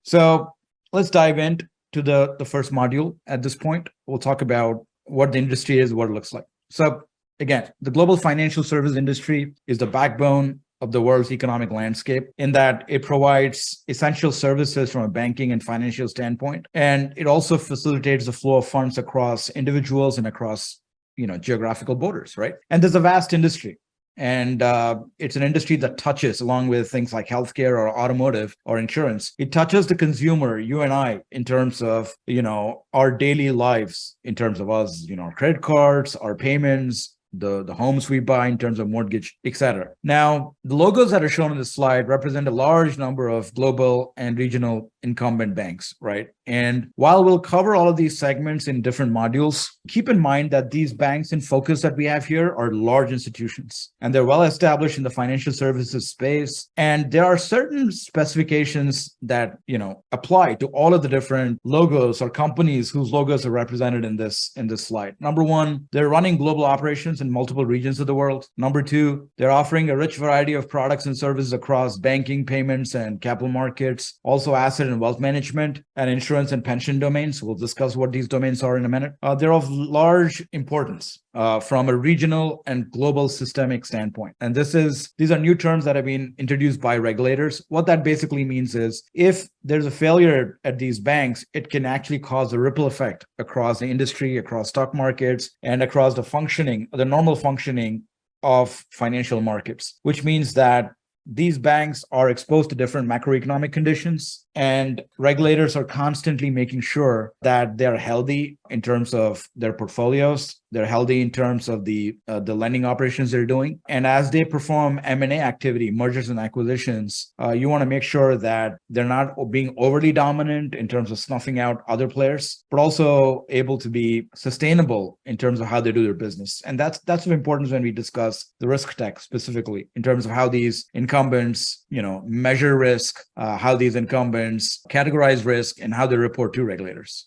So let's dive into the first module. At this point, we'll talk about what the industry is, what it looks like. So again, the global financial service industry is the backbone of the world's economic landscape in that it provides essential services from a banking and financial standpoint. And it also facilitates the flow of funds across individuals and across geographical borders, right? And there's a vast industry. And it's an industry that touches, along with things like healthcare or automotive or insurance, it touches the consumer, you and I, in terms of, our daily lives, in terms of us, our credit cards, our payments, the homes we buy in terms of mortgage, etc. Now, the logos that are shown on this slide represent a large number of global and regional incumbent banks, right? And while we'll cover all of these segments in different modules, keep in mind that these banks in focus that we have here are large institutions, and they're well established in the financial services space. And there are certain specifications that, apply to all of the different logos or companies whose logos are represented in this slide. Number one, they're running global operations in multiple regions of the world. Number two, they're offering a rich variety of products and services across banking, payments, and capital markets, also asset and wealth management, and insurance and pension domains. We'll discuss what these domains are in a minute. They're of large importance from a regional and global systemic standpoint. And these are new terms that have been introduced by regulators. What that basically means is if there's a failure at these banks, it can actually cause a ripple effect across the industry, across stock markets, and across the normal functioning of financial markets, which means that these banks are exposed to different macroeconomic conditions, and regulators are constantly making sure that they're healthy in terms of their portfolios. They're healthy in terms of the lending operations they're doing. And as they perform M&A activity, mergers and acquisitions, you want to make sure that they're not being overly dominant in terms of snuffing out other players, but also able to be sustainable in terms of how they do their business. And that's of importance when we discuss the risk tech specifically in terms of how these incumbents, measure risk, how these incumbents categorize risk, and how they report to regulators.